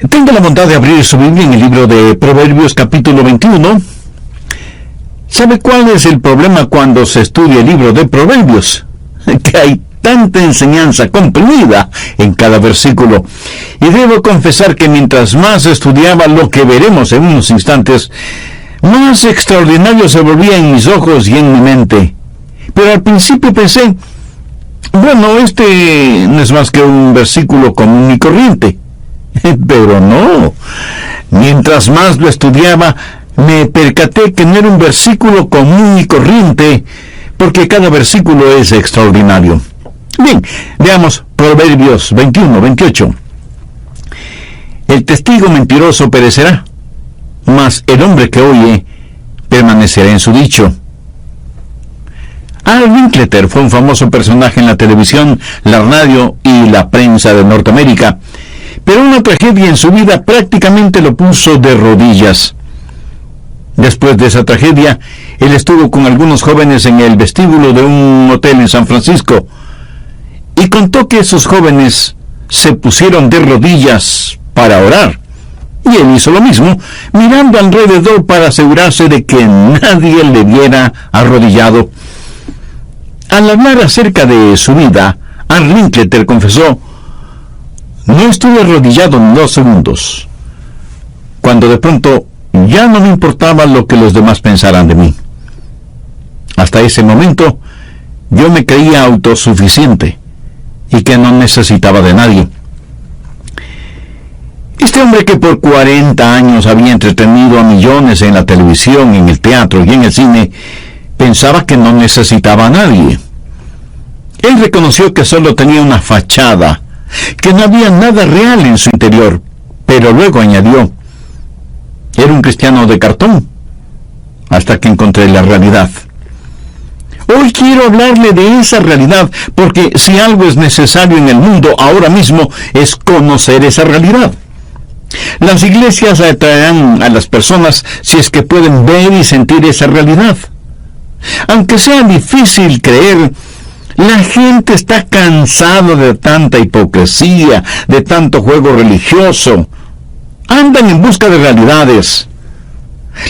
Tenga la bondad de abrir su Biblia en el libro de Proverbios capítulo 21. ¿Sabe cuál es el problema cuando se estudia el libro de Proverbios? Que hay tanta enseñanza comprimida en cada versículo. Y debo confesar que mientras más estudiaba lo que veremos en unos instantes, más extraordinario se volvía en mis ojos y en mi mente. Pero al principio pensé, bueno, este no es más que un versículo común y corriente. Pero no. Mientras más lo estudiaba, me percaté que no era un versículo común y corriente, porque cada versículo es extraordinario. Bien, veamos Proverbios 21-28. El testigo mentiroso perecerá, mas el hombre que oye permanecerá en su dicho. Al Winkleter fue un famoso personaje en la televisión, la radio y la prensa de Norteamérica, pero una tragedia en su vida prácticamente lo puso de rodillas. Después de esa tragedia, él estuvo con algunos jóvenes en el vestíbulo de un hotel en San Francisco y contó que esos jóvenes se pusieron de rodillas para orar. Y él hizo lo mismo, mirando alrededor para asegurarse de que nadie le viera arrodillado. Al hablar acerca de su vida, Al Winkleter confesó: no estuve arrodillado ni 2 segundos, cuando de pronto ya no me importaba lo que los demás pensaran de mí. Hasta ese momento, yo me creía autosuficiente y que no necesitaba de nadie. Este hombre, que por 40 años había entretenido a millones en la televisión, en el teatro y en el cine, pensaba que no necesitaba a nadie. Él reconoció que solo tenía una fachada, que no había nada real en su interior, pero luego añadió: era un cristiano de cartón, hasta que encontré la realidad. Hoy quiero hablarle de esa realidad, porque si algo es necesario en el mundo ahora mismo es conocer esa realidad. Las iglesias atraerán a las personas si es que pueden ver y sentir esa realidad. Aunque sea difícil creer, la gente está cansada de tanta hipocresía, de tanto juego religioso. Andan en busca de realidades.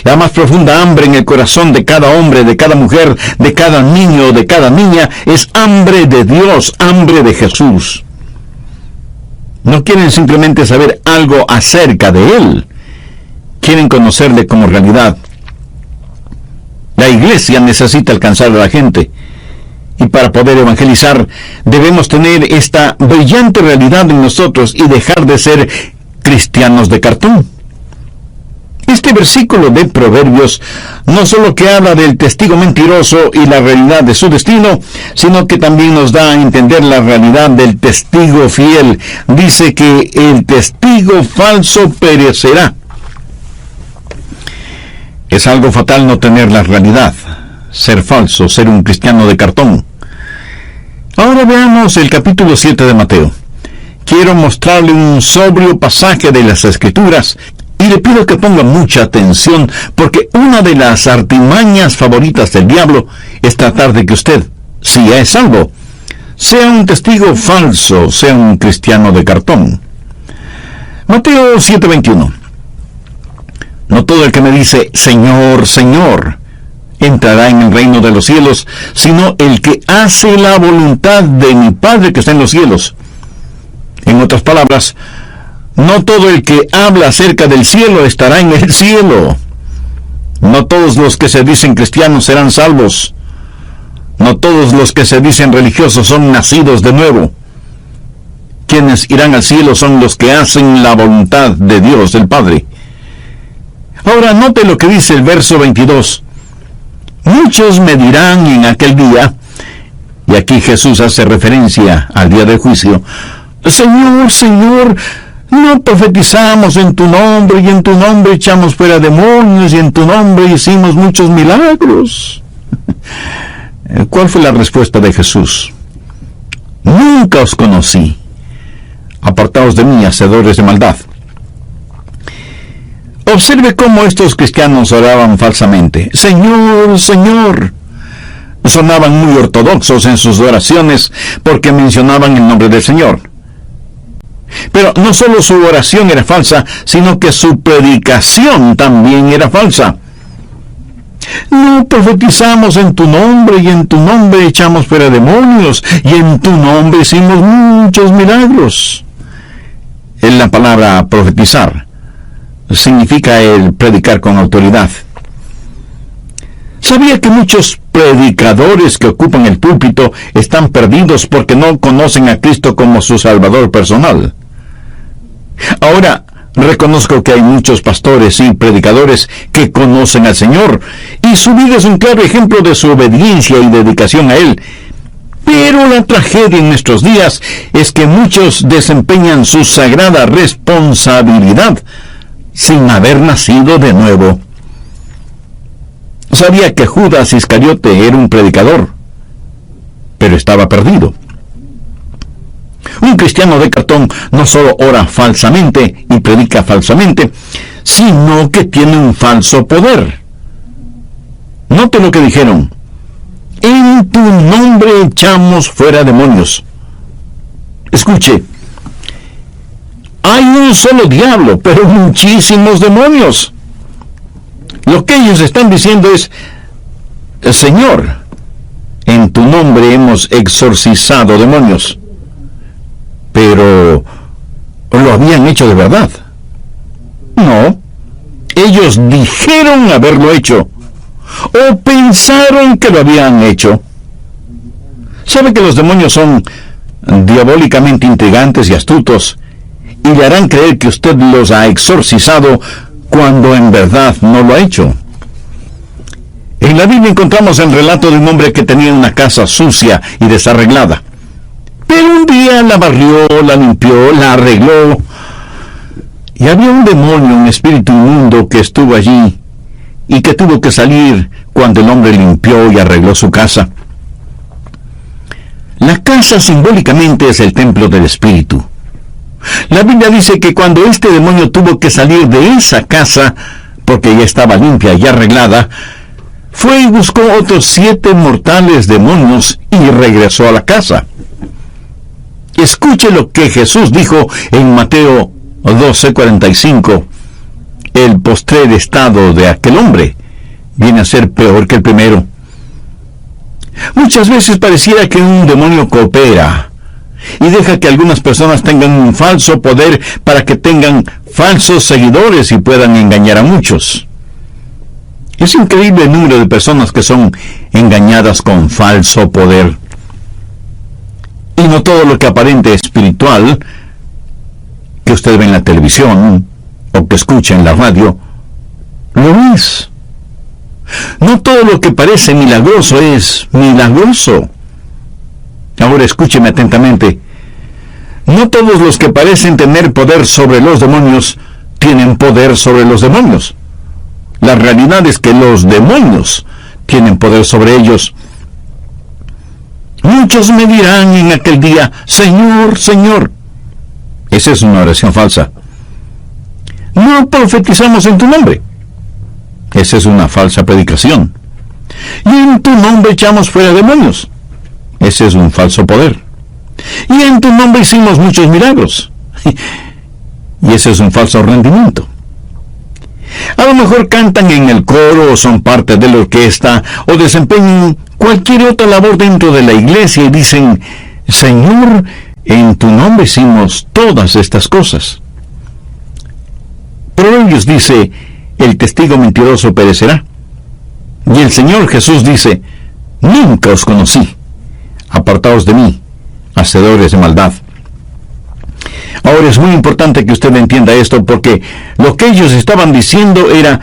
La más profunda hambre en el corazón de cada hombre, de cada mujer, de cada niño, de cada niña, es hambre de Dios, hambre de Jesús. No quieren simplemente saber algo acerca de Él. Quieren conocerle como realidad. La iglesia necesita alcanzar a la gente. Y para poder evangelizar, debemos tener esta brillante realidad en nosotros y dejar de ser cristianos de cartón. Este versículo de Proverbios no solo que habla del testigo mentiroso y la realidad de su destino, sino que también nos da a entender la realidad del testigo fiel. Dice que el testigo falso perecerá. Es algo fatal no tener la realidad, ser falso, ser un cristiano de cartón. Ahora veamos el capítulo 7 de Mateo. Quiero mostrarle un sobrio pasaje de las Escrituras y le pido que ponga mucha atención, porque una de las artimañas favoritas del diablo es tratar de que usted, si ya es salvo, sea un testigo falso, sea un cristiano de cartón. Mateo 7:21. No todo el que me dice Señor, Señor, entrará en el reino de los cielos, sino el que hace la voluntad de mi Padre que está en los cielos. En otras palabras, no todo el que habla acerca del cielo estará en el cielo. No todos los que se dicen cristianos serán salvos. No todos los que se dicen religiosos son nacidos de nuevo. Quienes irán al cielo son los que hacen la voluntad de Dios, el Padre. Ahora note lo que dice el verso 22. Muchos me dirán en aquel día, y aquí Jesús hace referencia al día del juicio: Señor, Señor, no profetizamos en tu nombre, y en tu nombre echamos fuera demonios, y en tu nombre hicimos muchos milagros. ¿Cuál fue la respuesta de Jesús? Nunca os conocí. Apartaos de mí, hacedores de maldad. Observe cómo estos cristianos oraban falsamente. Señor, Señor. Sonaban muy ortodoxos en sus oraciones porque mencionaban el nombre del Señor. Pero no solo su oración era falsa, sino que su predicación también era falsa. No profetizamos en tu nombre, y en tu nombre echamos fuera demonios, y en tu nombre hicimos muchos milagros. En la palabra profetizar significa el predicar con autoridad. ¿Sabía que muchos predicadores que ocupan el púlpito están perdidos porque no conocen a Cristo como su Salvador personal? Ahora, reconozco que hay muchos pastores y predicadores que conocen al Señor, y su vida es un claro ejemplo de su obediencia y dedicación a Él. Pero la tragedia en nuestros días es que muchos desempeñan su sagrada responsabilidad sin haber nacido de nuevo. Sabía que Judas Iscariote era un predicador, pero estaba perdido. Un cristiano de cartón no solo ora falsamente y predica falsamente, sino que tiene un falso poder. Note lo que dijeron: en tu nombre echamos fuera demonios. Escuche, hay un solo diablo, pero muchísimos demonios. Lo que ellos están diciendo es: Señor, en tu nombre hemos exorcizado demonios. Pero ¿lo habían hecho de verdad? No. Ellos dijeron haberlo hecho, o pensaron que lo habían hecho. ¿Sabe que los demonios son diabólicamente intrigantes y astutos, y le harán creer que usted los ha exorcizado cuando en verdad no lo ha hecho? En la Biblia encontramos el relato de un hombre que tenía una casa sucia y desarreglada. Pero un día la barrió, la limpió, la arregló, y había un demonio, un espíritu inmundo que estuvo allí y que tuvo que salir cuando el hombre limpió y arregló su casa. La casa simbólicamente es el templo del espíritu. La Biblia dice que cuando este demonio tuvo que salir de esa casa, porque ya estaba limpia y arreglada, fue y buscó otros 7 mortales demonios y regresó a la casa. Escuche lo que Jesús dijo en Mateo 12:45. El postrer estado de aquel hombre viene a ser peor que el primero. Muchas veces pareciera que un demonio coopera y deja que algunas personas tengan un falso poder para que tengan falsos seguidores y puedan engañar a muchos. Es increíble el número de personas que son engañadas con falso poder. Y no todo lo que aparente espiritual, que usted ve en la televisión o que escucha en la radio, lo es. No todo lo que parece milagroso es milagroso. Ahora escúcheme atentamente. No todos los que parecen tener poder sobre los demonios tienen poder sobre los demonios. La realidad es que los demonios tienen poder sobre ellos. Muchos me dirán en aquel día: Señor, Señor. Esa es una oración falsa. No profetizamos en tu nombre. Esa es una falsa predicación. Y en tu nombre echamos fuera demonios. Ese es un falso poder. Y en tu nombre hicimos muchos milagros. Y ese es un falso rendimiento. A lo mejor cantan en el coro o son parte de la orquesta o desempeñan cualquier otra labor dentro de la iglesia y dicen: Señor, en tu nombre hicimos todas estas cosas. Proverbios dice: el testigo mentiroso perecerá. Y el Señor Jesús dice: nunca os conocí. Apartaos de mí, hacedores de maldad. Ahora es muy importante que usted entienda esto, porque lo que ellos estaban diciendo era: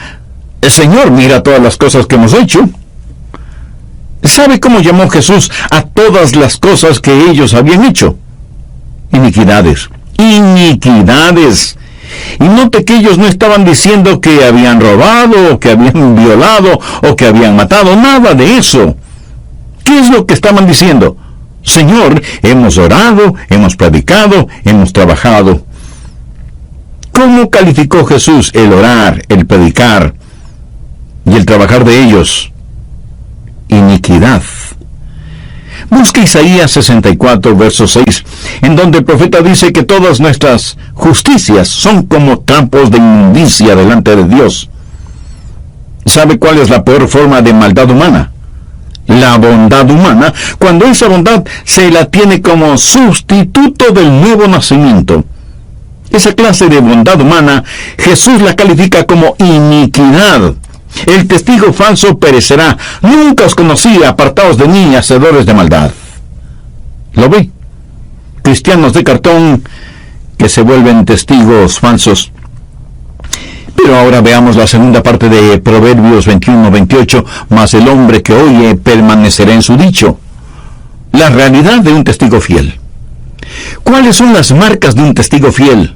Señor, mira todas las cosas que hemos hecho. ¿Sabe cómo llamó Jesús a todas las cosas que ellos habían hecho? Iniquidades. Iniquidades. Y note que ellos no estaban diciendo que habían robado, o que habían violado, o que habían matado. Nada de eso. ¿Qué es lo que estaban diciendo? Señor, hemos orado, hemos predicado, hemos trabajado. ¿Cómo calificó Jesús el orar, el predicar y el trabajar de ellos? Iniquidad. Busque Isaías 64, verso 6, en donde el profeta dice que todas nuestras justicias son como trampos de inmundicia delante de Dios. ¿Sabe cuál es la peor forma de maldad humana? La bondad humana, cuando esa bondad se la tiene como sustituto del nuevo nacimiento. Esa clase de bondad humana, Jesús la califica como iniquidad. El testigo falso perecerá. Nunca os conocí, apartaos de mí, hacedores de maldad. ¿Lo ve? Cristianos de cartón que se vuelven testigos falsos. Pero ahora veamos la segunda parte de Proverbios 21-28. Mas el hombre que oye permanecerá en su dicho. La realidad de un testigo fiel. ¿Cuáles son las marcas de un testigo fiel?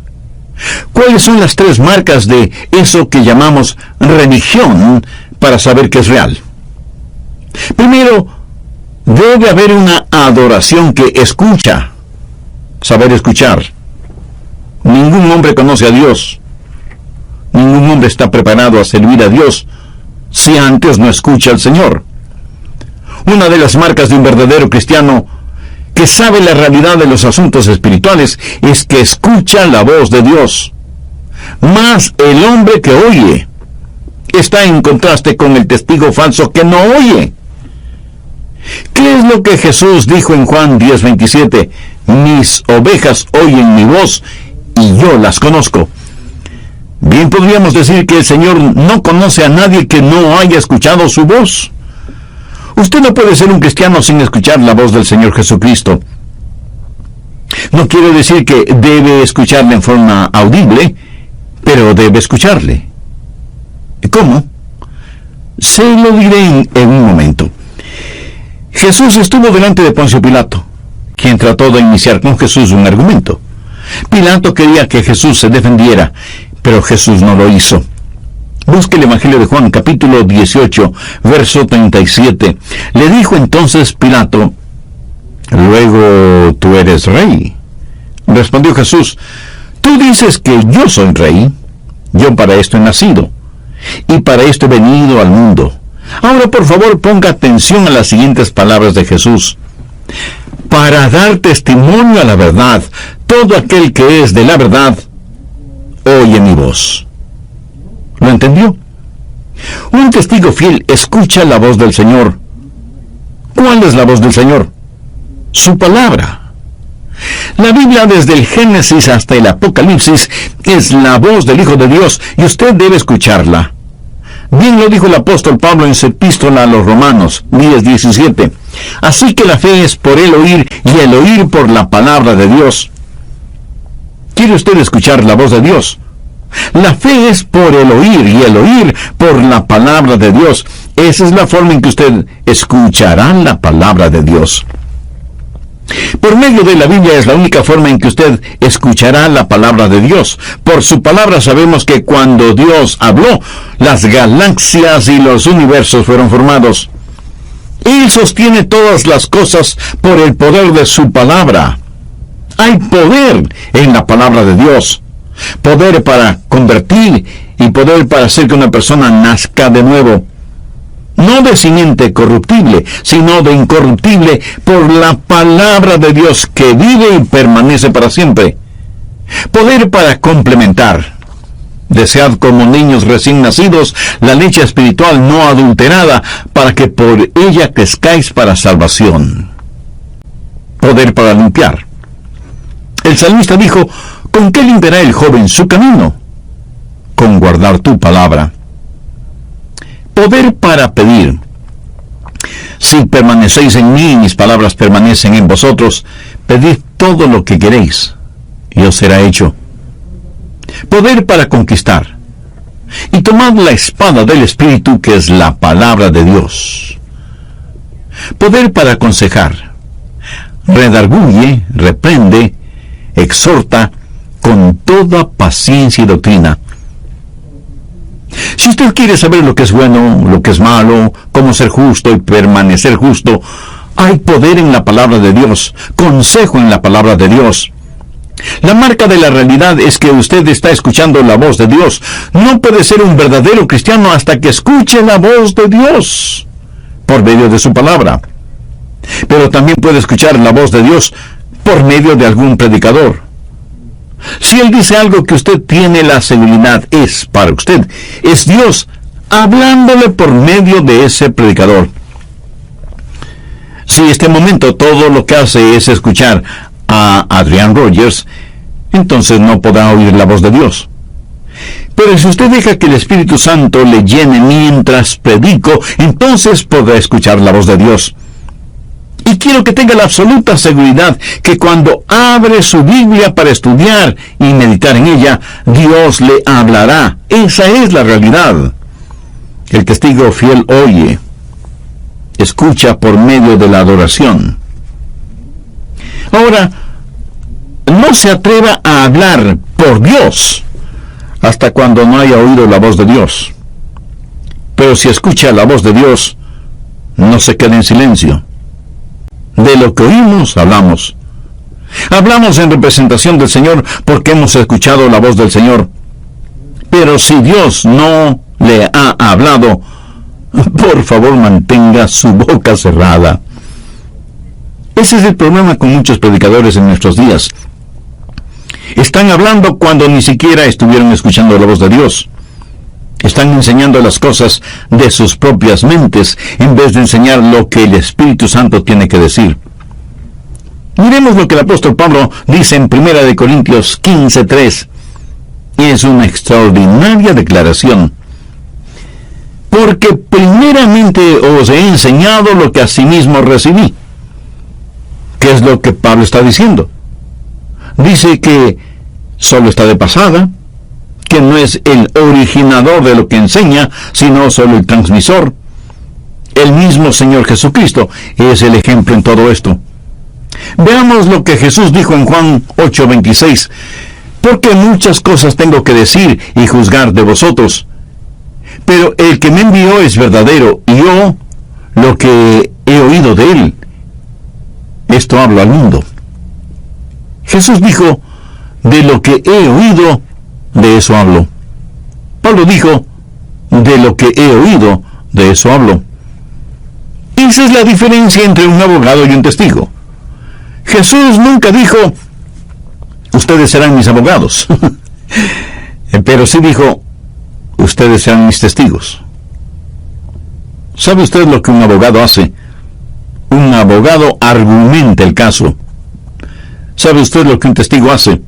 ¿Cuáles son las 3 marcas de eso que llamamos religión para saber que es real? Primero, debe haber una adoración que escucha. Saber escuchar. Ningún hombre conoce a Dios. Ningún hombre está preparado a servir a Dios si antes no escucha al Señor. Una de las marcas de un verdadero cristiano que sabe la realidad de los asuntos espirituales es que escucha la voz de Dios. Mas el hombre que oye está en contraste con el testigo falso que no oye. ¿Qué es lo que Jesús dijo en Juan 10:27? Mis ovejas oyen mi voz y yo las conozco. Bien podríamos decir que el Señor no conoce a nadie que no haya escuchado su voz. Usted no puede ser un cristiano sin escuchar la voz del Señor Jesucristo. No quiero decir que debe escucharle en forma audible, pero debe escucharle. ¿Cómo? Se lo diré en un momento. Jesús estuvo delante de Poncio Pilato, quien trató de iniciar con Jesús un argumento. Pilato quería que Jesús se defendiera, pero Jesús no lo hizo. Busque el Evangelio de Juan, capítulo 18, verso 37. Le dijo entonces Pilato: «Luego tú eres rey». Respondió Jesús: «Tú dices que yo soy rey. Yo para esto he nacido, y para esto he venido al mundo». Ahora, por favor, ponga atención a las siguientes palabras de Jesús. «Para dar testimonio a la verdad, todo aquel que es de la verdad, oye mi voz». ¿Lo entendió? Un testigo fiel escucha la voz del Señor. ¿Cuál es la voz del Señor? Su palabra. La Biblia, desde el Génesis hasta el Apocalipsis, es la voz del Hijo de Dios, y usted debe escucharla. Bien lo dijo el apóstol Pablo en su epístola a los Romanos 10:17. Así que la fe es por el oír, y el oír por la palabra de Dios. ¿Quiere usted escuchar la voz de Dios? La fe es por el oír, y el oír por la palabra de Dios. Esa es la forma en que usted escuchará la palabra de Dios. Por medio de la Biblia es la única forma en que usted escuchará la palabra de Dios. Por su palabra sabemos que cuando Dios habló, las galaxias y los universos fueron formados. Él sostiene todas las cosas por el poder de su palabra. Hay poder en la palabra de Dios. Poder para convertir y poder para hacer que una persona nazca de nuevo. No de simiente corruptible, sino de incorruptible por la palabra de Dios que vive y permanece para siempre. Poder para complementar. Desead como niños recién nacidos la leche espiritual no adulterada, para que por ella crezcáis para salvación. Poder para limpiar. El salmista dijo: ¿con qué limpiará el joven su camino? Con guardar tu palabra. Poder para pedir. Si permanecéis en mí y mis palabras permanecen en vosotros, pedid todo lo que queréis, y os será hecho. Poder para conquistar. Y tomad la espada del Espíritu, que es la palabra de Dios. Poder para aconsejar. Redarguye, reprende, exhorta con toda paciencia y doctrina. Si usted quiere saber lo que es bueno, lo que es malo, cómo ser justo y permanecer justo, hay poder en la palabra de Dios, consejo en la palabra de Dios. La marca de la realidad es que usted está escuchando la voz de Dios. No puede ser un verdadero cristiano hasta que escuche la voz de Dios por medio de su palabra. pero también puede escuchar la voz de Dios por medio de algún predicador. Si Él dice algo que usted tiene la seguridad es para usted, es Dios hablándole por medio de ese predicador. Si este momento todo lo que hace es escuchar a Adrian Rogers, entonces no podrá oír la voz de Dios. Pero si usted deja que el Espíritu Santo le llene mientras predico, entonces podrá escuchar la voz de Dios. Y quiero que tenga la absoluta seguridad que cuando abre su Biblia para estudiar y meditar en ella, Dios le hablará. Esa es la realidad. El testigo fiel oye, escucha por medio de la adoración. Ahora, no se atreva a hablar por Dios hasta cuando no haya oído la voz de Dios. Pero si escucha la voz de Dios, no se quede en silencio. De lo que oímos, hablamos. Hablamos en representación del Señor porque hemos escuchado la voz del Señor. Pero si Dios no le ha hablado, por favor mantenga su boca cerrada. Ese es el problema con muchos predicadores en nuestros días. Están hablando cuando ni siquiera estuvieron escuchando la voz de Dios. Están enseñando las cosas de sus propias mentes en vez de enseñar lo que el Espíritu Santo tiene que decir. Miremos lo que el apóstol Pablo dice en 1 Corintios 15:3. Es una extraordinaria declaración. Porque primeramente os he enseñado lo que asimismo recibí. ¿Qué es lo que Pablo está diciendo? Dice que solo está de pasada, que no es el originador de lo que enseña, sino solo el transmisor. El mismo Señor Jesucristo es el ejemplo en todo esto. Veamos lo que Jesús dijo en Juan 8:26. Porque muchas cosas tengo que decir y juzgar de vosotros, pero el que me envió es verdadero, y yo lo que he oído de él, esto hablo al mundo. Jesús dijo, de lo que he oído, de eso hablo. Pablo dijo, de lo que he oído, de eso hablo. Esa es la diferencia entre un abogado y un testigo. Jesús nunca dijo, ustedes serán mis abogados. Pero sí dijo, ustedes serán mis testigos. ¿Sabe usted lo que un abogado hace? Un abogado argumenta el caso. ¿Sabe usted lo que un testigo hace?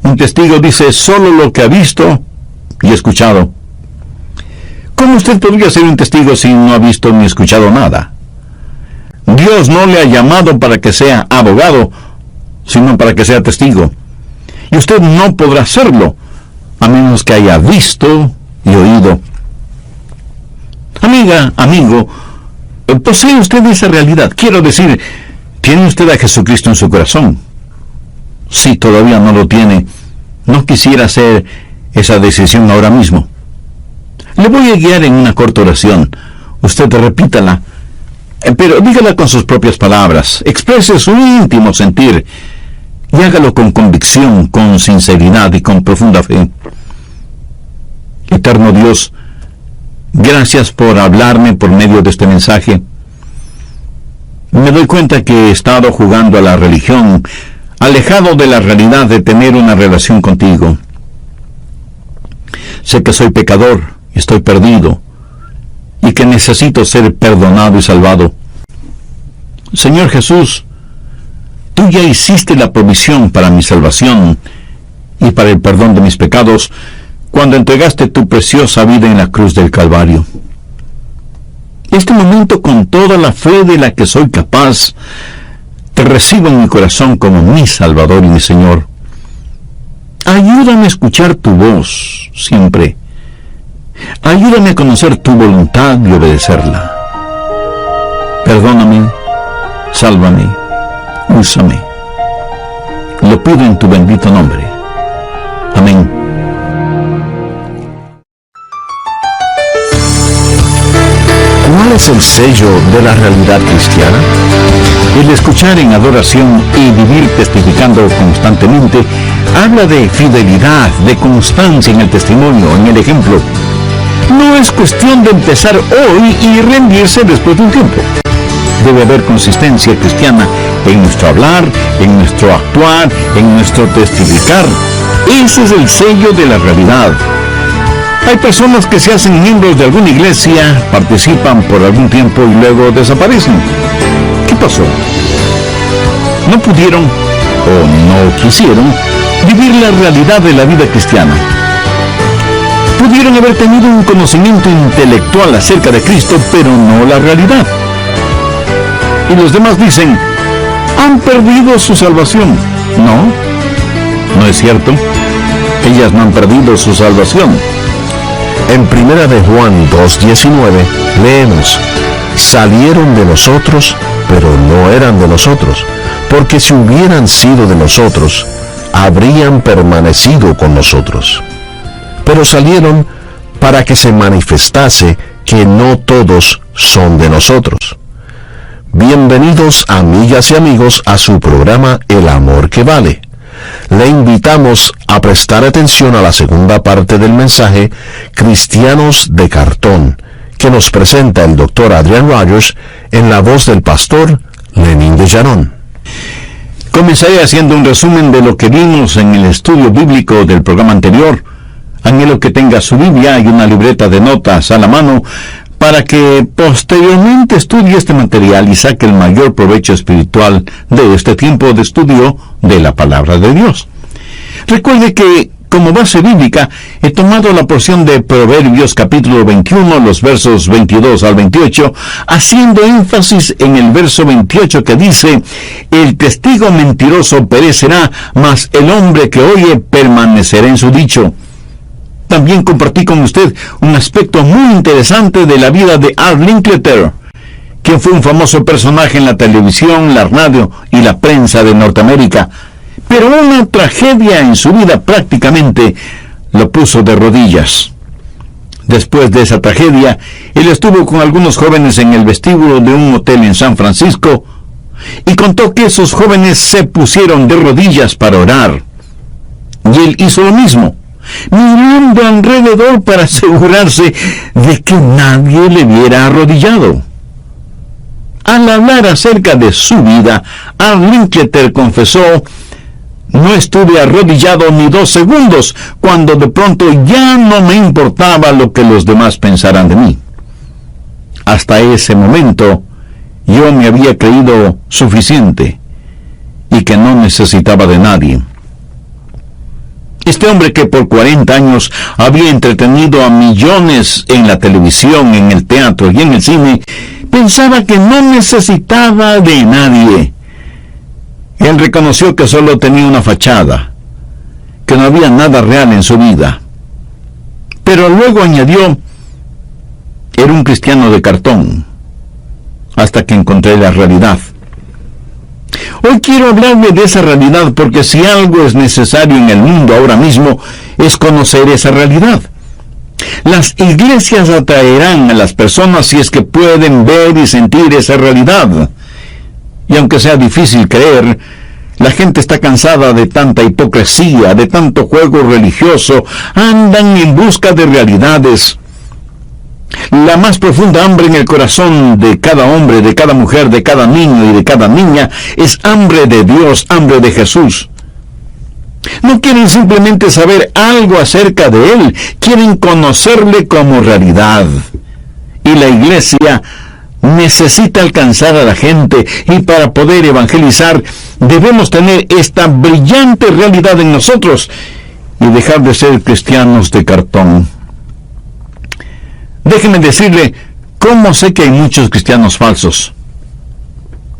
Un testigo dice solo lo que ha visto y escuchado. ¿Cómo usted podría ser un testigo si no ha visto ni escuchado nada? Dios no le ha llamado para que sea abogado, sino para que sea testigo. Y usted no podrá hacerlo, a menos que haya visto y oído. Amiga, amigo, ¿posee usted esa realidad? Quiero decir, ¿tiene usted a Jesucristo en su corazón? Si todavía no lo tiene, no quisiera hacer esa decisión ahora mismo. Le voy a guiar en una corta oración. Usted repítala, pero dígala con sus propias palabras. Exprese su íntimo sentir y hágalo con convicción, con sinceridad y con profunda fe. Eterno Dios, gracias por hablarme por medio de este mensaje. Me doy cuenta que he estado jugando a la religión, alejado de la realidad de tener una relación contigo. Sé que soy pecador y estoy perdido, y que necesito ser perdonado y salvado. Señor Jesús, tú ya hiciste la provisión para mi salvación y para el perdón de mis pecados cuando entregaste tu preciosa vida en la cruz del Calvario. Este momento, con toda la fe de la que soy capaz, te recibo en mi corazón como mi Salvador y mi Señor. Ayúdame a escuchar tu voz siempre. Ayúdame a conocer tu voluntad y obedecerla. Perdóname, sálvame, úsame. Lo pido en tu bendito nombre. Amén. ¿Cuál es el sello de la realidad cristiana? El escuchar en adoración y vivir testificando constantemente habla de fidelidad, de constancia en el testimonio, en el ejemplo. No es cuestión de empezar hoy y rendirse después de un tiempo. Debe haber consistencia cristiana en nuestro hablar, en nuestro actuar, en nuestro testificar. Ese es el sello de la realidad. Hay personas que se hacen miembros de alguna iglesia, participan por algún tiempo y luego desaparecen. ¿Qué pasó? No pudieron o no quisieron vivir la realidad de la vida cristiana. Pudieron haber tenido un conocimiento intelectual acerca de Cristo, pero no la realidad. Y los demás dicen, han perdido su salvación. No es cierto. Ellas no han perdido su salvación. En 1 de Juan 2:19 leemos, salieron de nosotros, pero no eran de nosotros, porque si hubieran sido de nosotros, habrían permanecido con nosotros. Pero salieron para que se manifestase que no todos son de nosotros. Bienvenidos, amigas y amigos, a su programa El Amor que Vale. Le invitamos a prestar atención a la segunda parte del mensaje Cristianos de Cartón, que nos presenta el Dr. Adrian Rogers en la voz del pastor Lenín de Llanón. Comenzaré haciendo un resumen de lo que vimos en el estudio bíblico del programa anterior. Anhelo que tenga su Biblia y una libreta de notas a la mano para que posteriormente estudie este material y saque el mayor provecho espiritual de este tiempo de estudio de la Palabra de Dios. Recuerde que, como base bíblica, he tomado la porción de Proverbios capítulo 21, los versos 22 al 28, haciendo énfasis en el verso 28 que dice, el testigo mentiroso perecerá, mas el hombre que oye permanecerá en su dicho. También compartí con usted un aspecto muy interesante de la vida de Art Linkletter, quien fue un famoso personaje en la televisión, la radio y la prensa de Norteamérica, pero una tragedia en su vida prácticamente lo puso de rodillas. Después de esa tragedia, él estuvo con algunos jóvenes en el vestíbulo de un hotel en San Francisco y contó que esos jóvenes se pusieron de rodillas para orar. Y él hizo lo mismo, mirando alrededor para asegurarse de que nadie le viera arrodillado. Al hablar acerca de su vida, Art Linkletter confesó, no estuve arrodillado ni 2 segundos, cuando de pronto ya no me importaba lo que los demás pensaran de mí. Hasta ese momento, yo me había creído suficiente y que no necesitaba de nadie. Este hombre que por 40 años había entretenido a millones en la televisión, en el teatro y en el cine, pensaba que no necesitaba de nadie. Él reconoció que solo tenía una fachada, que no había nada real en su vida. Pero luego añadió, era un cristiano de cartón, hasta que encontré la realidad. Hoy quiero hablarle de esa realidad porque si algo es necesario en el mundo ahora mismo es conocer esa realidad. Las iglesias atraerán a las personas si es que pueden ver y sentir esa realidad. Y aunque sea difícil creer, la gente está cansada de tanta hipocresía, de tanto juego religioso, andan en busca de realidades. La más profunda hambre en el corazón de cada hombre, de cada mujer, de cada niño y de cada niña es hambre de Dios, hambre de Jesús. No quieren simplemente saber algo acerca de Él, quieren conocerle como realidad. Y la iglesia necesita alcanzar a la gente, y para poder evangelizar debemos tener esta brillante realidad en nosotros y dejar de ser cristianos de cartón. Déjeme decirle cómo sé que hay muchos cristianos falsos.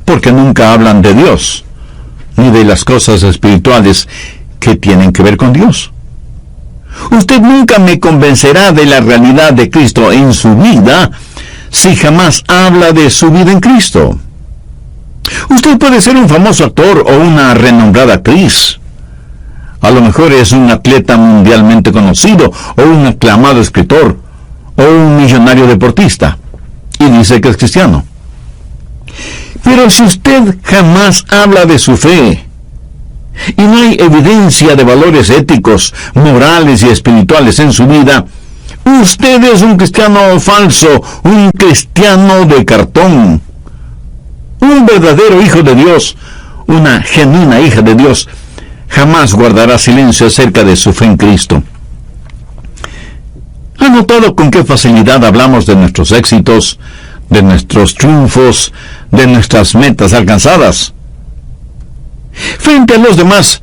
Porque nunca hablan de Dios, ni de las cosas espirituales que tienen que ver con Dios. Usted nunca me convencerá de la realidad de Cristo en su vida si jamás habla de su vida en Cristo. Usted puede ser un famoso actor o una renombrada actriz. A lo mejor es un atleta mundialmente conocido o un aclamado escritor o un millonario deportista y dice que es cristiano. Pero si usted jamás habla de su fe y no hay evidencia de valores éticos, morales y espirituales en su vida, usted es un cristiano falso, un cristiano de cartón. Un verdadero hijo de Dios, una genuina hija de Dios, jamás guardará silencio acerca de su fe en Cristo. ¿Ha notado con qué facilidad hablamos de nuestros éxitos, de nuestros triunfos, de nuestras metas alcanzadas? Frente a los demás,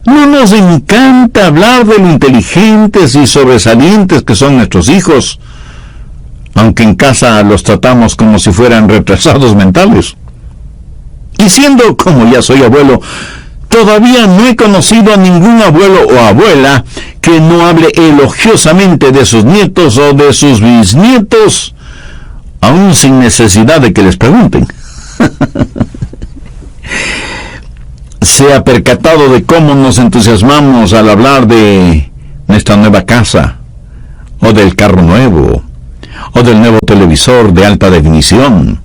no nos encanta hablar de lo inteligentes y sobresalientes que son nuestros hijos, aunque en casa los tratamos como si fueran retrasados mentales. Y siendo como ya soy abuelo, todavía no he conocido a ningún abuelo o abuela que no hable elogiosamente de sus nietos o de sus bisnietos, aún sin necesidad de que les pregunten. ¿Se ha percatado de cómo nos entusiasmamos al hablar de nuestra nueva casa, o del carro nuevo, o del nuevo televisor de alta definición,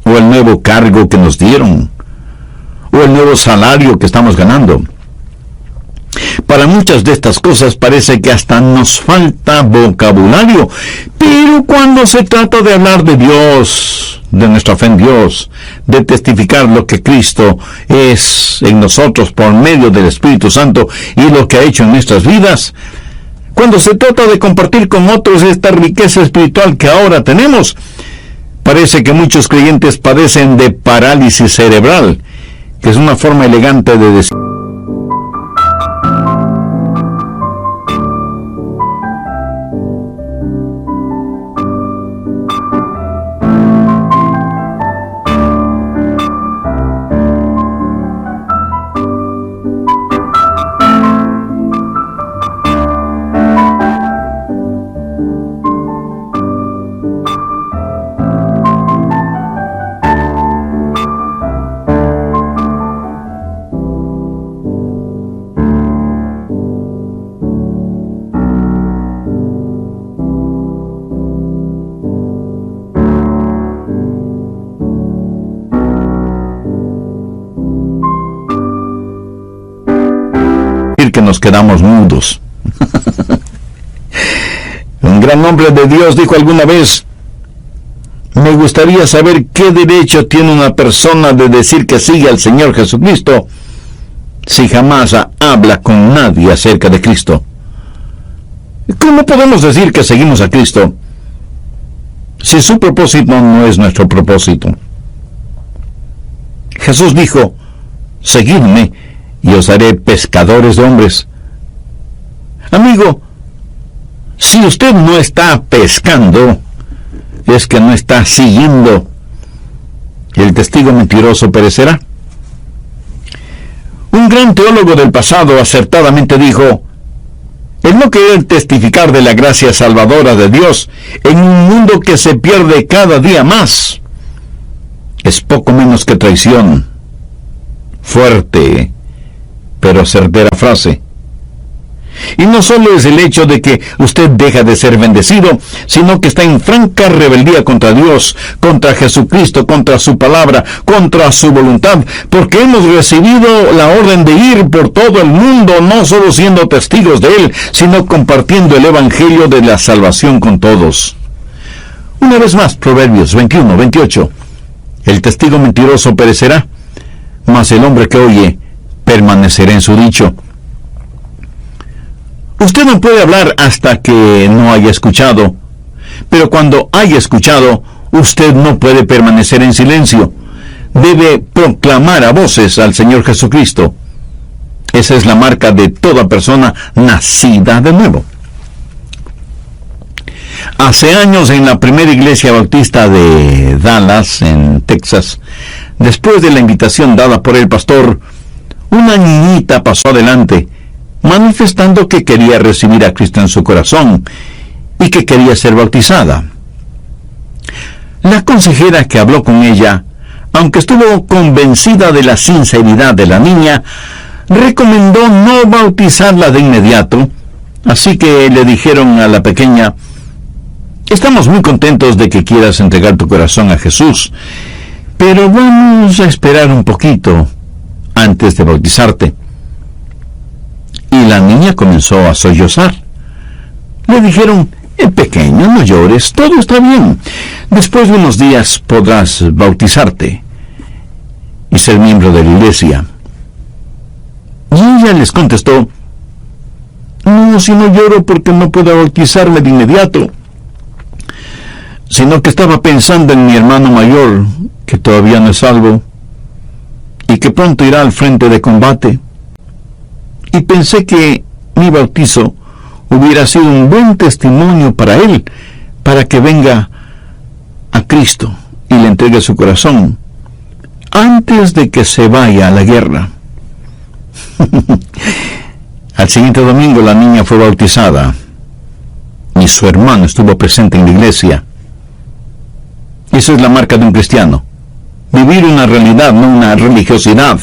o el nuevo cargo que nos dieron, o el nuevo salario que estamos ganando? Para muchas de estas cosas parece que hasta nos falta vocabulario, pero cuando se trata de hablar de Dios, de nuestra fe en Dios, de testificar lo que Cristo es en nosotros por medio del Espíritu Santo y lo que ha hecho en nuestras vidas, cuando se trata de compartir con otros esta riqueza espiritual que ahora tenemos, parece que muchos creyentes padecen de parálisis cerebral, que es una forma elegante de decir que nos quedamos mudos. Un gran hombre de Dios dijo alguna vez: me gustaría saber qué derecho tiene una persona de decir que sigue al Señor Jesucristo si jamás habla con nadie acerca de Cristo. ¿Cómo podemos decir que seguimos a Cristo si su propósito no es nuestro propósito? Jesús dijo: seguidme y os haré pescadores de hombres. Amigo, si usted no está pescando, es que no está siguiendo. El testigo mentiroso perecerá. Un gran teólogo del pasado acertadamente dijo: el no querer testificar de la gracia salvadora de Dios en un mundo que se pierde cada día más es poco menos que traición. Fuerte, pero certera frase. Y no solo es el hecho de que usted deja de ser bendecido, sino que está en franca rebeldía contra Dios, contra Jesucristo, contra su palabra, contra su voluntad, porque hemos recibido la orden de ir por todo el mundo, no solo siendo testigos de Él, sino compartiendo el Evangelio de la salvación con todos. Una vez más, Proverbios 21:28. El testigo mentiroso perecerá, mas el hombre que oye permanecerá en su dicho. Usted no puede hablar hasta que no haya escuchado, pero cuando haya escuchado, usted no puede permanecer en silencio. Debe proclamar a voces al Señor Jesucristo. Esa es la marca de toda persona nacida de nuevo. Hace años, en la primera iglesia bautista de Dallas, en Texas, después de la invitación dada por el pastor, una niñita pasó adelante, manifestando que quería recibir a Cristo en su corazón y que quería ser bautizada. La consejera que habló con ella, aunque estuvo convencida de la sinceridad de la niña, recomendó no bautizarla de inmediato, así que le dijeron a la pequeña: estamos muy contentos de que quieras entregar tu corazón a Jesús, pero vamos a esperar un poquito antes de bautizarte. Y la niña comenzó a sollozar. Le dijeron: Pequeño, no llores, todo está bien. Después de unos días podrás bautizarte y ser miembro de la iglesia. Y ella les contestó: no, si no lloro porque no puedo bautizarme de inmediato, sino que estaba pensando en mi hermano mayor, que todavía no es salvo, y que pronto irá al frente de combate. Y pensé que mi bautizo hubiera sido un buen testimonio para él, para que venga a Cristo y le entregue su corazón antes de que se vaya a la guerra. Al siguiente domingo la niña fue bautizada y su hermano estuvo presente en la iglesia. Eso es la marca de un cristiano: vivir una realidad, no una religiosidad.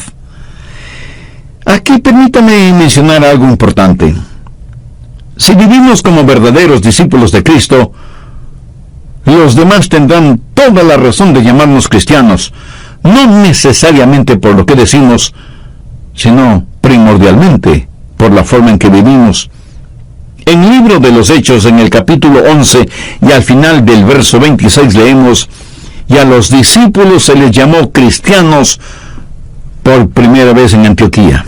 Aquí permítame mencionar algo importante. Si vivimos como verdaderos discípulos de Cristo, los demás tendrán toda la razón de llamarnos cristianos, no necesariamente por lo que decimos, sino primordialmente por la forma en que vivimos. En el libro de los Hechos, en el capítulo 11 y al final del verso 26 leemos: y a los discípulos se les llamó cristianos por primera vez en Antioquía.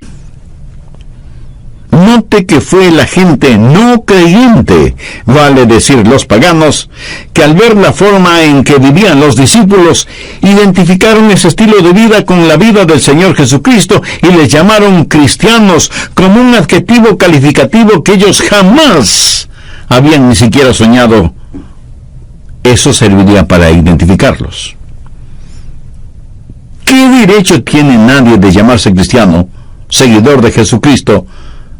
Note que fue la gente no creyente, vale decir los paganos, que al ver la forma en que vivían los discípulos, identificaron ese estilo de vida con la vida del Señor Jesucristo y les llamaron cristianos, como un adjetivo calificativo que ellos jamás habían ni siquiera soñado. Eso serviría para identificarlos. ¿Qué derecho tiene nadie de llamarse cristiano, seguidor de Jesucristo,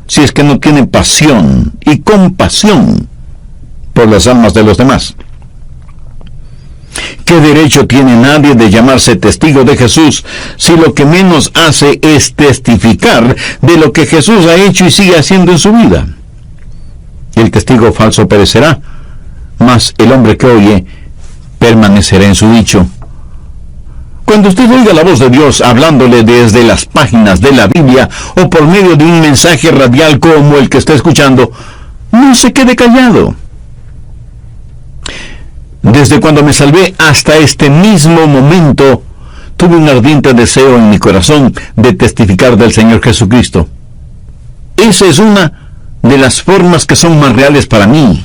si es que no tiene pasión y compasión por las almas de los demás? ¿Qué derecho tiene nadie de llamarse testigo de Jesús si lo que menos hace es testificar de lo que Jesús ha hecho y sigue haciendo en su vida? El testigo falso perecerá, mas el hombre que oye permanecerá en su dicho. Cuando usted oiga la voz de Dios hablándole desde las páginas de la Biblia o por medio de un mensaje radial como el que está escuchando, no se quede callado. Desde cuando me salvé hasta este mismo momento, tuve un ardiente deseo en mi corazón de testificar del Señor Jesucristo. Esa es una de las formas que son más reales para mí.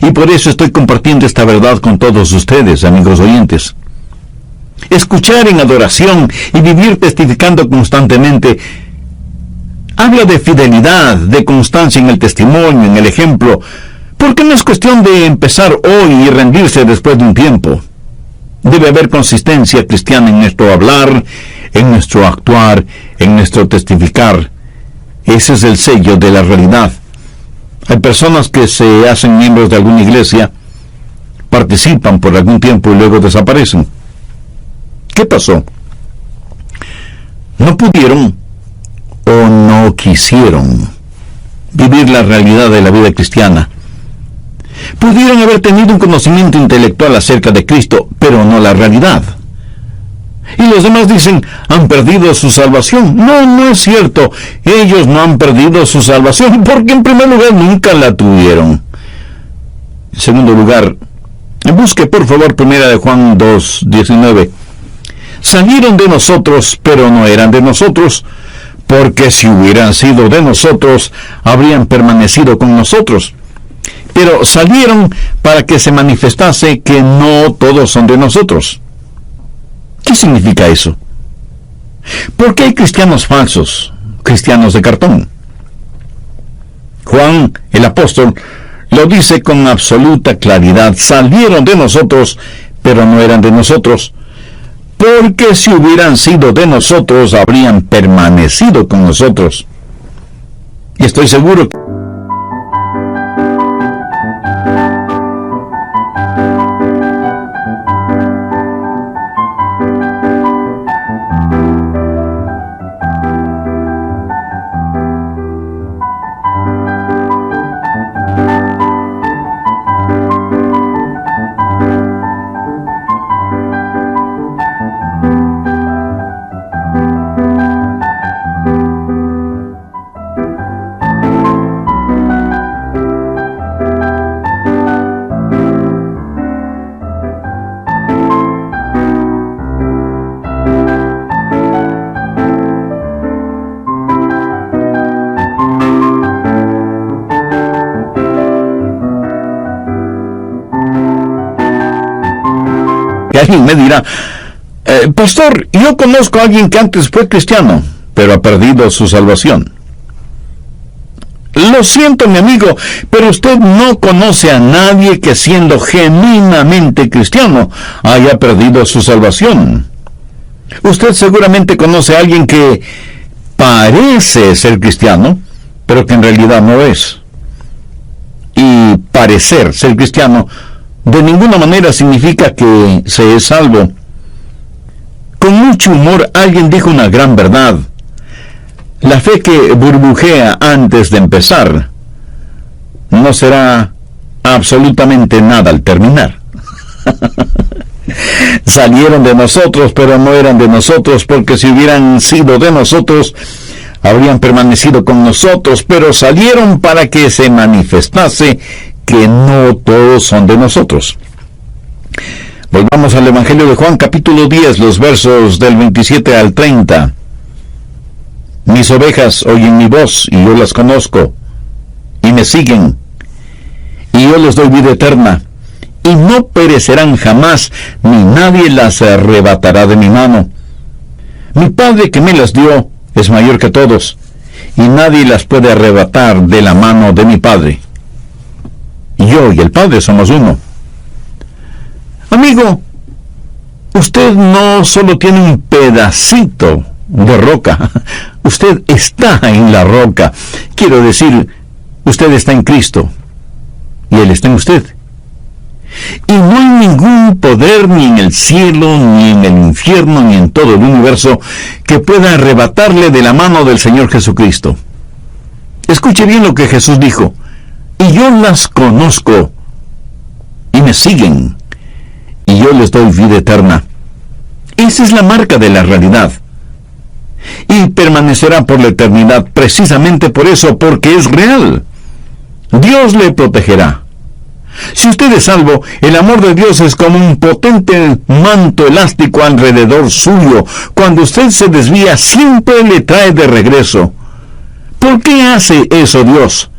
Y por eso estoy compartiendo esta verdad con todos ustedes, amigos oyentes. Escuchar en adoración y vivir testificando constantemente habla de fidelidad, de constancia en el testimonio, en el ejemplo, porque no es cuestión de empezar hoy y rendirse después de un tiempo. Debe haber consistencia cristiana en nuestro hablar, en nuestro actuar, en nuestro testificar. Ese es el sello de la realidad. Hay personas que se hacen miembros de alguna iglesia, participan por algún tiempo y luego desaparecen. ¿Qué pasó? No pudieron o no quisieron vivir la realidad de la vida cristiana. Pudieron haber tenido un conocimiento intelectual acerca de Cristo, pero no la realidad. Y los demás dicen, han perdido su salvación. No, no es cierto. Ellos no han perdido su salvación, porque en primer lugar nunca la tuvieron. En segundo lugar, busque por favor 1 Juan 2:19. Salieron de nosotros, pero no eran de nosotros, porque si hubieran sido de nosotros, habrían permanecido con nosotros. Pero salieron para que se manifestase que no todos son de nosotros. ¿Qué significa eso? ¿Por qué hay cristianos falsos, cristianos de cartón? Juan, el apóstol, lo dice con absoluta claridad. Salieron de nosotros, pero no eran de nosotros, porque si hubieran sido de nosotros, habrían permanecido con nosotros. Y estoy seguro que alguien me dirá, pastor, yo conozco a alguien que antes fue cristiano, pero ha perdido su salvación. Lo siento, mi amigo, pero usted no conoce a nadie que siendo genuinamente cristiano haya perdido su salvación. Usted seguramente conoce a alguien que parece ser cristiano, pero que en realidad no es. Y parecer ser cristiano de ninguna manera significa que se es salvo. Con mucho humor alguien dijo una gran verdad. La fe que burbujea antes de empezar no será absolutamente nada al terminar. Salieron de nosotros, pero no eran de nosotros, porque si hubieran sido de nosotros, habrían permanecido con nosotros, pero salieron para que se manifestase que no todos son de nosotros. Volvamos al Evangelio de Juan, capítulo 10, los versos del 27 al 30. Mis ovejas oyen mi voz, y yo las conozco, y me siguen, y yo les doy vida eterna, y no perecerán jamás, ni nadie las arrebatará de mi mano. Mi Padre que me las dio es mayor que todos, y nadie las puede arrebatar de la mano de mi Padre. Yo y el Padre somos uno. Amigo, usted no solo tiene un pedacito de roca, usted está en la roca. Quiero decir, usted está en Cristo, y Él está en usted. Y no hay ningún poder ni en el cielo, ni en el infierno, ni en todo el universo que pueda arrebatarle de la mano del Señor Jesucristo. Escuche bien lo que Jesús dijo. Y yo las conozco, y me siguen, y yo les doy vida eterna. Esa es la marca de la realidad. Y permanecerá por la eternidad precisamente por eso, porque es real. Dios le protegerá. Si usted es salvo, el amor de Dios es como un potente manto elástico alrededor suyo. Cuando usted se desvía, siempre le trae de regreso. ¿Por qué hace eso Dios?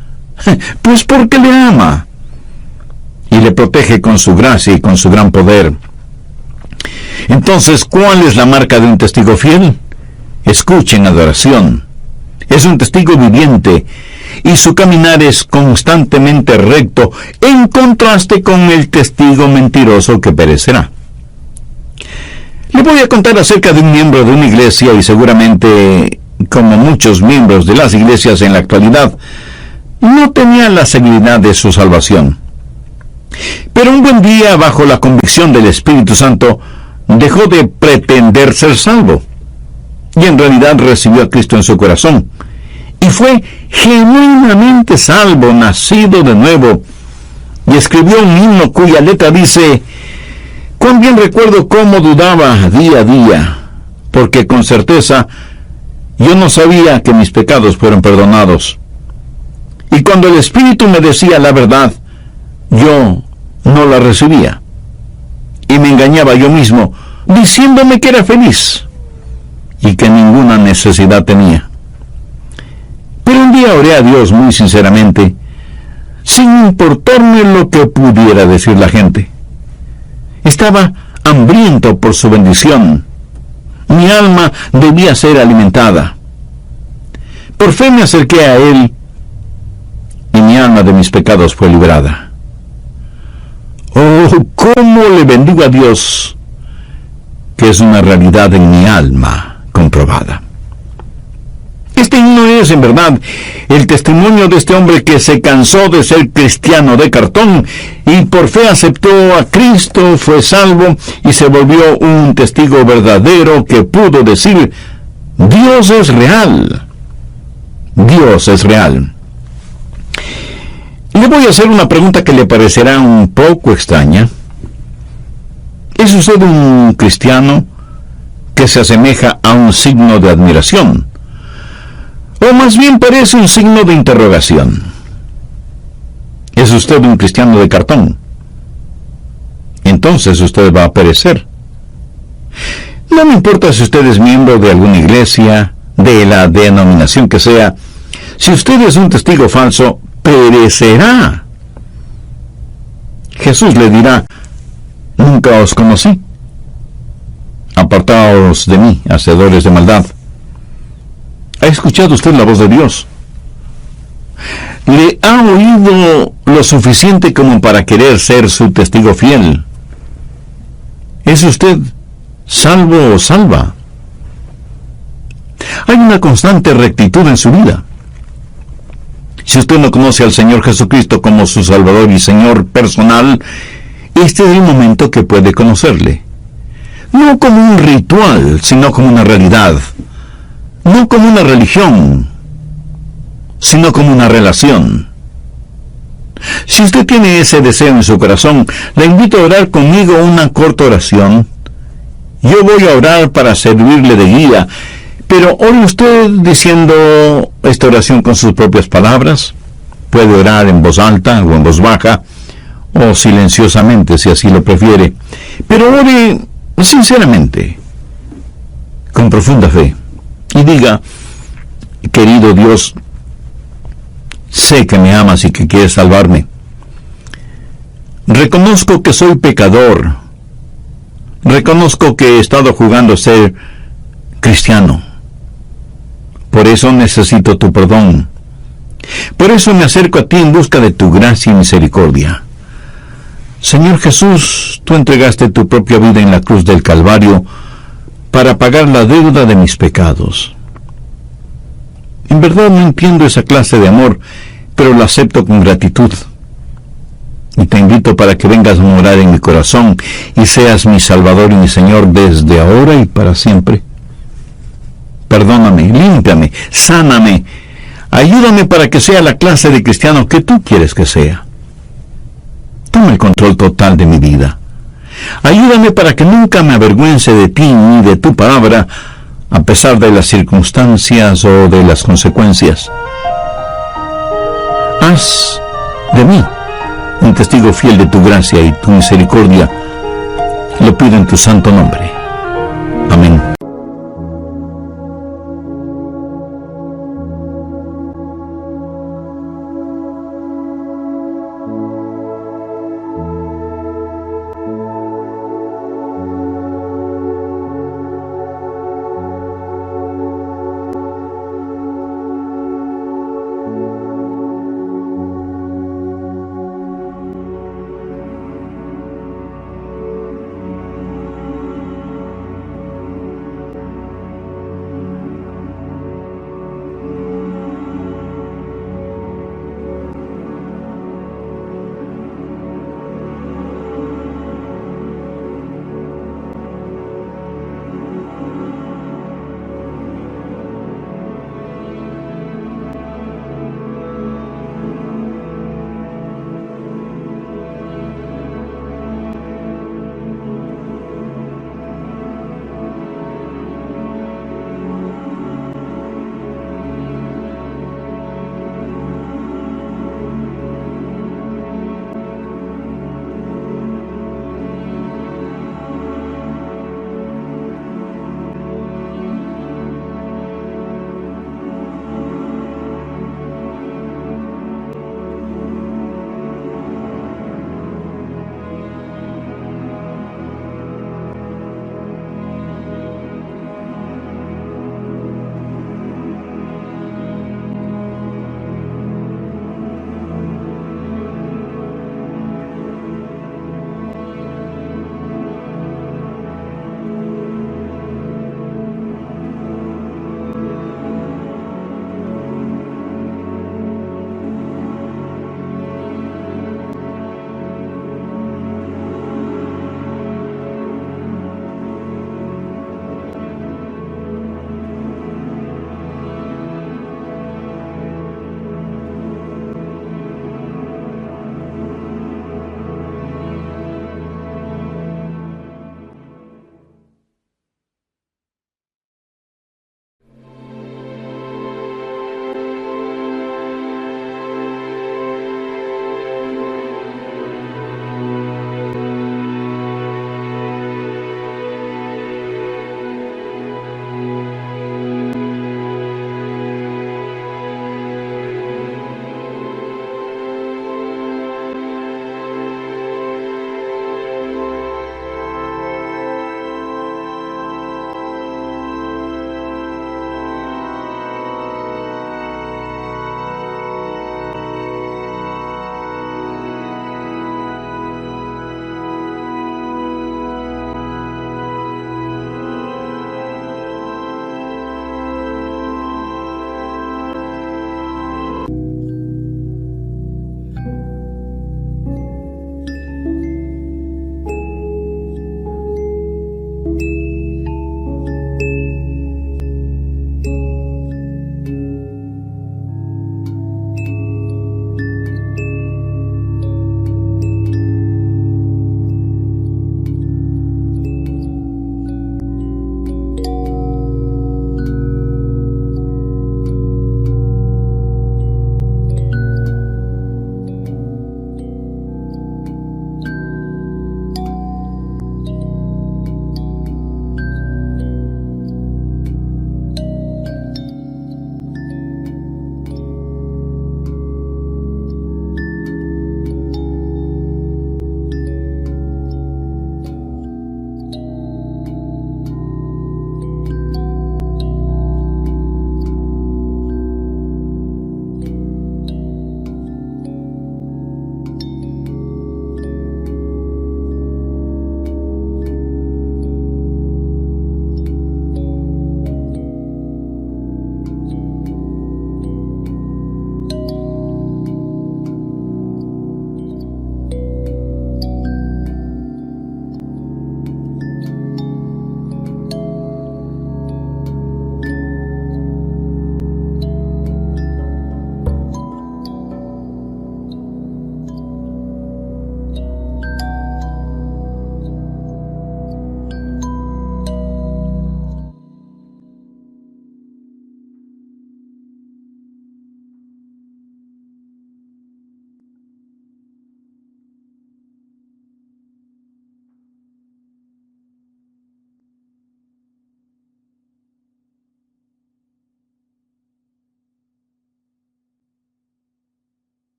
Pues porque le ama. Y le protege con su gracia y con su gran poder. Entonces, ¿cuál es la marca de un testigo fiel? Escuchen adoración. Es un testigo viviente, y su caminar es constantemente recto, en contraste con el testigo mentiroso que perecerá. Le voy a contar acerca de un miembro de una iglesia, y seguramente, como muchos miembros de las iglesias en la actualidad, no tenía la seguridad de su salvación. Pero un buen día, bajo la convicción del Espíritu Santo, dejó de pretender ser salvo, y en realidad recibió a Cristo en su corazón, y fue genuinamente salvo, nacido de nuevo, y escribió un himno cuya letra dice: cuán bien recuerdo cómo dudaba día a día, porque con certeza yo no sabía que mis pecados fueron perdonados. Y cuando el Espíritu me decía la verdad, yo no la recibía, y me engañaba yo mismo, diciéndome que era feliz, y que ninguna necesidad tenía. Pero un día oré a Dios muy sinceramente, sin importarme lo que pudiera decir la gente. Estaba hambriento por su bendición. Mi alma debía ser alimentada. Por fe me acerqué a Él, y mi alma de mis pecados fue librada. Oh, cómo le bendigo a Dios, que es una realidad en mi alma comprobada. Este himno es, en verdad, el testimonio de este hombre que se cansó de ser cristiano de cartón y por fe aceptó a Cristo, fue salvo y se volvió un testigo verdadero que pudo decir: Dios es real. Dios es real. Le voy a hacer una pregunta que le parecerá un poco extraña. ¿Es usted un cristiano que se asemeja a un signo de admiración? O más bien parece un signo de interrogación. ¿Es usted un cristiano de cartón? Entonces usted va a perecer. No me importa si usted es miembro de alguna iglesia, de la denominación que sea. Si usted es un testigo falso, perecerá. Jesús le dirá: nunca os conocí, apartaos de mí, hacedores de maldad. ¿Ha escuchado usted la voz de Dios? ¿Le ha oído lo suficiente como para querer ser su testigo fiel? ¿Es usted salvo o salva? Hay una constante rectitud en su vida. Si usted no conoce al Señor Jesucristo como su Salvador y Señor personal, este es el momento que puede conocerle. No como un ritual, sino como una realidad. No como una religión, sino como una relación. Si usted tiene ese deseo en su corazón, le invito a orar conmigo una corta oración. Yo voy a orar para servirle de guía, pero ore usted diciendo esta oración con sus propias palabras. Puede orar en voz alta o en voz baja, o silenciosamente si así lo prefiere. Pero ore sinceramente, con profunda fe, y diga: querido Dios, sé que me amas y que quieres salvarme. Reconozco que soy pecador. Reconozco que he estado jugando a ser cristiano. Por eso necesito tu perdón. Por eso me acerco a ti en busca de tu gracia y misericordia. Señor Jesús, tú entregaste tu propia vida en la cruz del Calvario para pagar la deuda de mis pecados. En verdad no entiendo esa clase de amor, pero la acepto con gratitud. Y te invito para que vengas a morar en mi corazón y seas mi Salvador y mi Señor desde ahora y para siempre. Perdóname, límpiame, sáname, ayúdame para que sea la clase de cristiano que tú quieres que sea. Toma el control total de mi vida. Ayúdame para que nunca me avergüence de ti ni de tu palabra, a pesar de las circunstancias o de las consecuencias. Haz de mí un testigo fiel de tu gracia y tu misericordia. Lo pido en tu santo nombre.